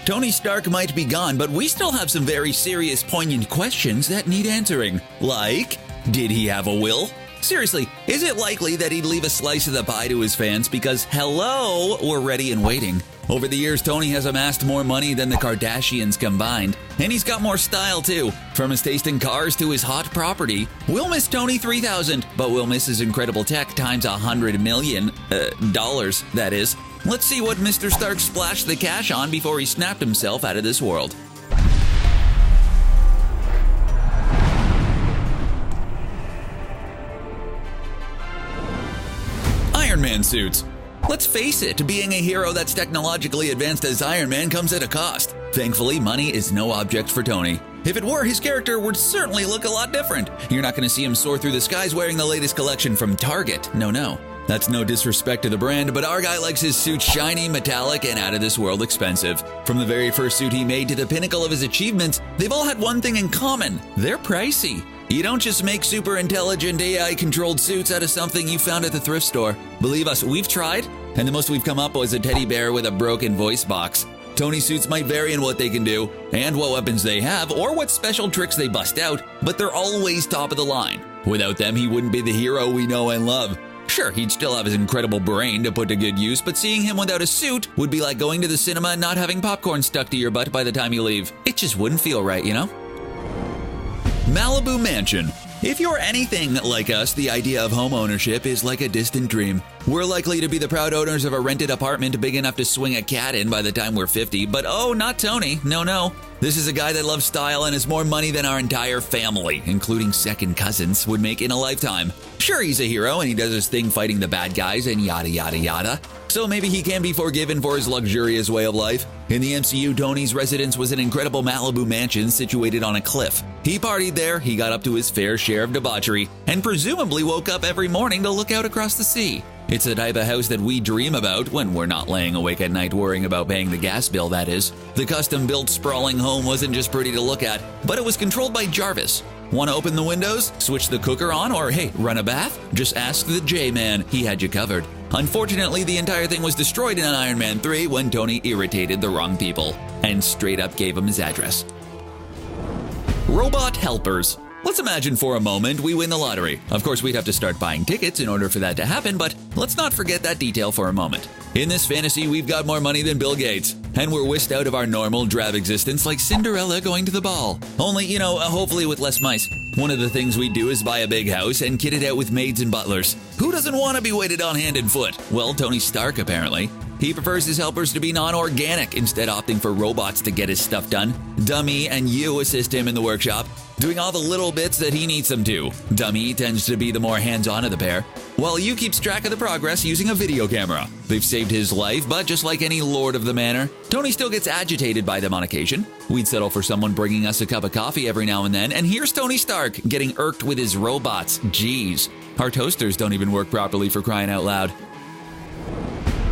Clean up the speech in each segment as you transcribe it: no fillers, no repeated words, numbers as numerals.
Tony Stark might be gone, but we still have some very serious, poignant questions that need answering. Like, did he have a will? Seriously, is it likely that he'd leave a slice of the pie to his fans because, hello, we're ready and waiting? Over the years, Tony has amassed more money than the Kardashians combined. And he's got more style, too. From his taste in cars to his hot property. We'll miss Tony 3000, but we'll miss his incredible tech times $100 million, dollars, that is. Let's see what Mr. Stark splashed the cash on before he snapped himself out of this world. Iron Man suits. Let's face it, being a hero that's technologically advanced as Iron Man comes at a cost. Thankfully, money is no object for Tony. If it were, his character would certainly look a lot different. You're not going to see him soar through the skies wearing the latest collection from Target. No. That's no disrespect to the brand, but our guy likes his suits shiny, metallic, and out of this world expensive. From the very first suit he made to the pinnacle of his achievements, they've all had one thing in common. They're pricey. You don't just make super intelligent AI-controlled suits out of something you found at the thrift store. Believe us, we've tried, and the most we've come up with was a teddy bear with a broken voice box. Tony's suits might vary in what they can do, and what weapons they have, or what special tricks they bust out, but they're always top of the line. Without them, he wouldn't be the hero we know and love. Sure, he'd still have his incredible brain to put to good use, but seeing him without a suit would be like going to the cinema and not having popcorn stuck to your butt by the time you leave. It just wouldn't feel right, you know? Malibu Mansion. If you're anything like us, the idea of home ownership is like a distant dream. We're likely to be the proud owners of a rented apartment big enough to swing a cat in by the time we're 50, but oh, not Tony. No. This is a guy that loves style and has more money than our entire family, including second cousins, would make in a lifetime. Sure, he's a hero and he does his thing fighting the bad guys and yada yada yada. So maybe he can be forgiven for his luxurious way of life. In the MCU, Tony's residence was an incredible Malibu mansion situated on a cliff. He partied there, he got up to his fair share of debauchery, and presumably woke up every morning to look out across the sea. It's the type of house that we dream about when we're not laying awake at night worrying about paying the gas bill, that is. The custom-built sprawling home wasn't just pretty to look at, but it was controlled by JARVIS. Want to open the windows, switch the cooker on, or hey, run a bath? Just ask the J-Man, he had you covered. Unfortunately, the entire thing was destroyed in Iron Man 3 when Tony irritated the wrong people, and straight up gave him his address. Robot helpers. Let's imagine for a moment we win the lottery. Of course, we'd have to start buying tickets in order for that to happen, but let's not forget that detail for a moment. In this fantasy, we've got more money than Bill Gates, and we're whisked out of our normal drab existence like Cinderella going to the ball. Only, hopefully with less mice. One of the things we do is buy a big house and kit it out with maids and butlers. Who doesn't want to be waited on hand and foot? Well, Tony Stark, apparently. He prefers his helpers to be non-organic, instead opting for robots to get his stuff done. Dummy and you assist him in the workshop, doing all the little bits that he needs them to. Dummy tends to be the more hands-on of the pair, while you keeps track of the progress using a video camera. They've saved his life, but just like any lord of the manor, Tony still gets agitated by them on occasion. We'd settle for someone bringing us a cup of coffee every now and then, and here's Tony Stark getting irked with his robots. Jeez. Our toasters don't even work properly, for crying out loud.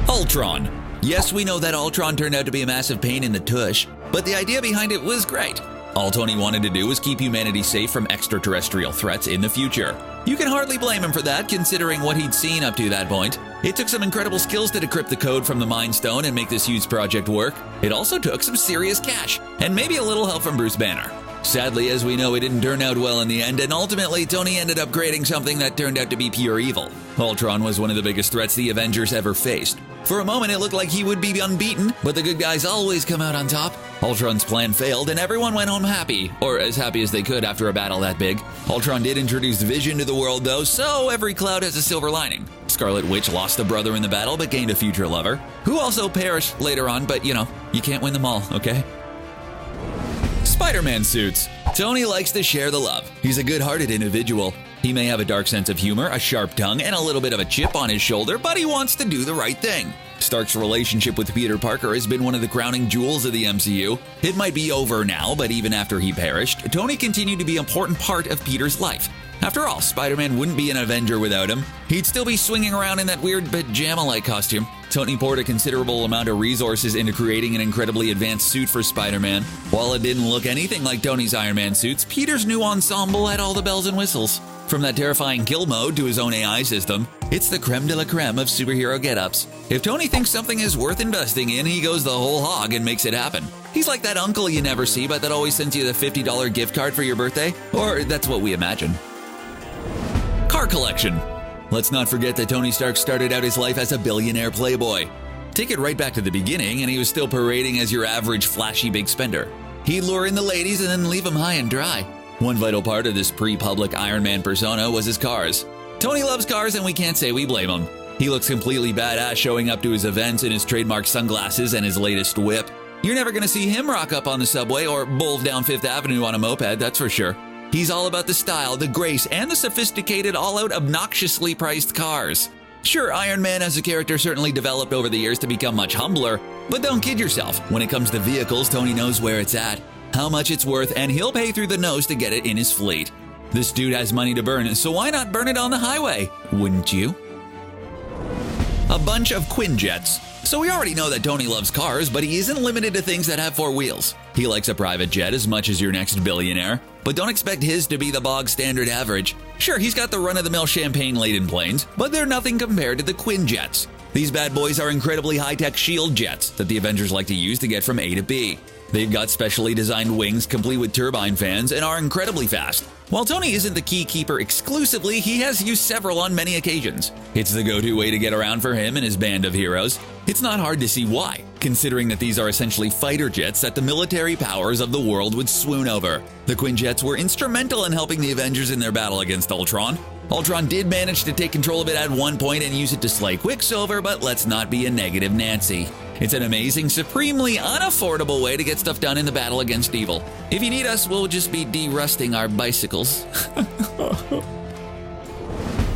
ULTRON. Yes, we know that ULTRON turned out to be a massive pain in the tush, but the idea behind it was great. All Tony wanted to do was keep humanity safe from extraterrestrial threats in the future. You can hardly blame him for that, considering what he'd seen up to that point. It took some incredible skills to decrypt the code from the Mind Stone and make this huge project work. It also took some serious cash, and maybe a little help from Bruce Banner. Sadly, as we know, it didn't turn out well in the end, and ultimately Tony ended up creating something that turned out to be pure evil. ULTRON was one of the biggest threats the Avengers ever faced. For a moment, it looked like he would be unbeaten, but the good guys always come out on top. ULTRON's plan failed, and everyone went home happy, or as happy as they could after a battle that big. ULTRON did introduce Vision to the world, though, so every cloud has a silver lining. Scarlet Witch lost a brother in the battle, but gained a future lover, who also perished later on, but you can't win them all, okay? Spider-Man suits. Tony likes to share the love. He's a good-hearted individual. He may have a dark sense of humor, a sharp tongue, and a little bit of a chip on his shoulder, but he wants to do the right thing. Stark's relationship with Peter Parker has been one of the crowning jewels of the MCU. It might be over now, but even after he perished, Tony continued to be an important part of Peter's life. After all, Spider-Man wouldn't be an Avenger without him. He'd still be swinging around in that weird pajama-like costume. Tony poured a considerable amount of resources into creating an incredibly advanced suit for Spider-Man. While it didn't look anything like Tony's Iron Man suits, Peter's new ensemble had all the bells and whistles. From that terrifying kill mode to his own AI system, it's the creme de la creme of superhero get-ups. If Tony thinks something is worth investing in, he goes the whole hog and makes it happen. He's like that uncle you never see but that always sends you the $50 gift card for your birthday. Or that's what we imagine. Car collection. Let's not forget that Tony Stark started out his life as a billionaire playboy. Take it right back to the beginning and he was still parading as your average flashy big spender. He'd lure in the ladies and then leave them high and dry. One vital part of this pre-public Iron Man persona was his cars. Tony loves cars and we can't say we blame him. He looks completely badass showing up to his events in his trademark sunglasses and his latest whip. You're never going to see him rock up on the subway or bowl down Fifth Avenue on a moped, that's for sure. He's all about the style, the grace, and the sophisticated, all-out, obnoxiously priced cars. Sure, Iron Man as a character certainly developed over the years to become much humbler, but don't kid yourself. When it comes to vehicles, Tony knows where it's at, how much it's worth, and he'll pay through the nose to get it in his fleet. This dude has money to burn, so why not burn it on the highway? Wouldn't you? A bunch of Quinjets. So we already know that Tony loves cars, but he isn't limited to things that have four wheels. He likes a private jet as much as your next billionaire, but don't expect his to be the bog standard average. Sure, he's got the run-of-the-mill champagne-laden planes, but they're nothing compared to the Quinjets. These bad boys are incredibly high-tech shield jets that the Avengers like to use to get from A to B. They've got specially designed wings complete with turbine fans and are incredibly fast. While Tony isn't the key keeper exclusively, he has used several on many occasions. It's the go-to way to get around for him and his band of heroes. It's not hard to see why, considering that these are essentially fighter jets that the military powers of the world would swoon over. The Quinjets were instrumental in helping the Avengers in their battle against Ultron. Ultron did manage to take control of it at one point and use it to slay Quicksilver, but let's not be a negative Nancy. It's an amazing, supremely unaffordable way to get stuff done in the battle against evil. If you need us, we'll just be de-rusting our bicycles.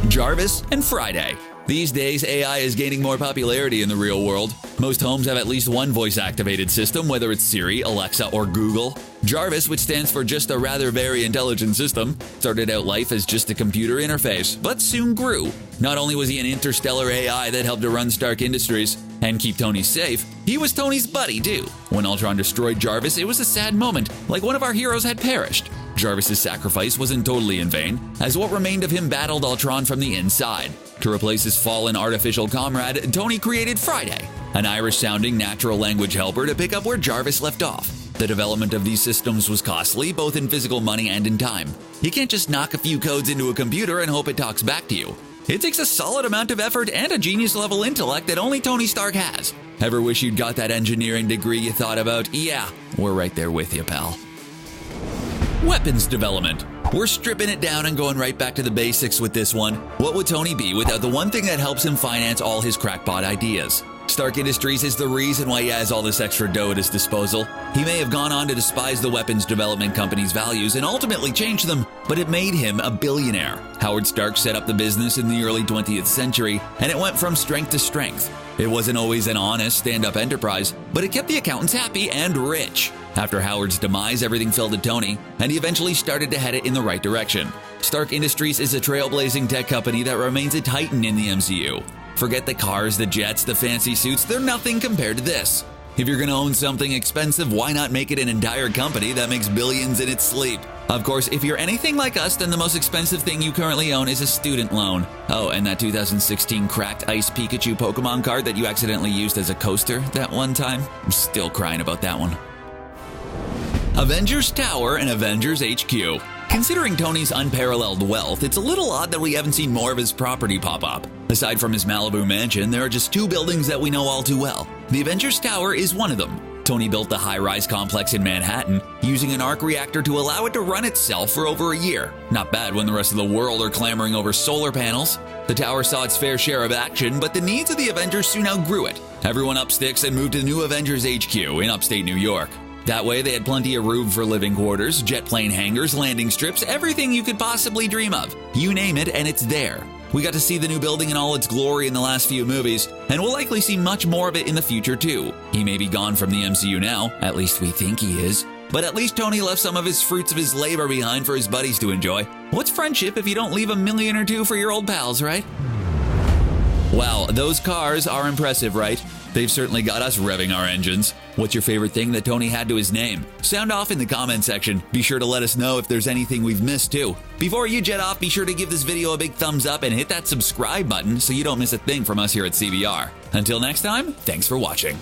Jarvis and F.R.I.D.A.Y. These days, AI is gaining more popularity in the real world. Most homes have at least one voice-activated system, whether it's Siri, Alexa, or Google. JARVIS, which stands for Just a Rather Very Intelligent System, started out life as just a computer interface, but soon grew. Not only was he an interstellar AI that helped to run Stark Industries and keep Tony safe, he was Tony's buddy too. When Ultron destroyed Jarvis, it was a sad moment, like one of our heroes had perished. Jarvis' sacrifice wasn't totally in vain, as what remained of him battled Ultron from the inside. To replace his fallen artificial comrade, Tony created F.R.I.D.A.Y, an Irish-sounding natural language helper to pick up where Jarvis left off. The development of these systems was costly, both in physical money and in time. You can't just knock a few codes into a computer and hope it talks back to you. It takes a solid amount of effort and a genius-level intellect that only Tony Stark has. Ever wish you'd got that engineering degree you thought about? Yeah, we're right there with you, pal. Weapons development. We're stripping it down and going right back to the basics with this one. What would Tony be without the one thing that helps him finance all his crackpot ideas? Stark Industries is the reason why he has all this extra dough at his disposal. He may have gone on to despise the weapons development company's values and ultimately change them, but it made him a billionaire. Howard Stark set up the business in the early 20th century, and it went from strength to strength. It wasn't always an honest, stand-up enterprise, but it kept the accountants happy and rich. After Howard's demise, everything fell to Tony, and he eventually started to head it in the right direction. Stark Industries is a trailblazing tech company that remains a titan in the MCU. Forget the cars, the jets, the fancy suits, they're nothing compared to this. If you're going to own something expensive, why not make it an entire company that makes billions in its sleep? Of course, if you're anything like us, then the most expensive thing you currently own is a student loan. Oh, and that 2016 cracked Ice Pikachu Pokemon card that you accidentally used as a coaster that one time? I'm still crying about that one. Avengers Tower and Avengers HQ. Considering Tony's unparalleled wealth, it's a little odd that we haven't seen more of his property pop up. Aside from his Malibu mansion, there are just two buildings that we know all too well. The Avengers Tower is one of them. Tony built the high-rise complex in Manhattan, using an arc reactor to allow it to run itself for over a year. Not bad when the rest of the world are clamoring over solar panels. The tower saw its fair share of action, but the needs of the Avengers soon outgrew it. Everyone up sticks and moved to the new Avengers HQ in upstate New York. That way, they had plenty of room for living quarters, jet plane hangars, landing strips, everything you could possibly dream of. You name it, and it's there. We got to see the new building in all its glory in the last few movies, and we'll likely see much more of it in the future too. He may be gone from the MCU now, at least we think he is. But at least Tony left some of his fruits of his labor behind for his buddies to enjoy. What's friendship if you don't leave $1 million or $2 for your old pals, right? Wow, those cars are impressive, right? They've certainly got us revving our engines. What's your favorite thing that Tony had to his name? Sound off in the comment section. Be sure to let us know if there's anything we've missed too. Before you jet off, be sure to give this video a big thumbs up and hit that subscribe button so you don't miss a thing from us here at CBR. Until next time, thanks for watching.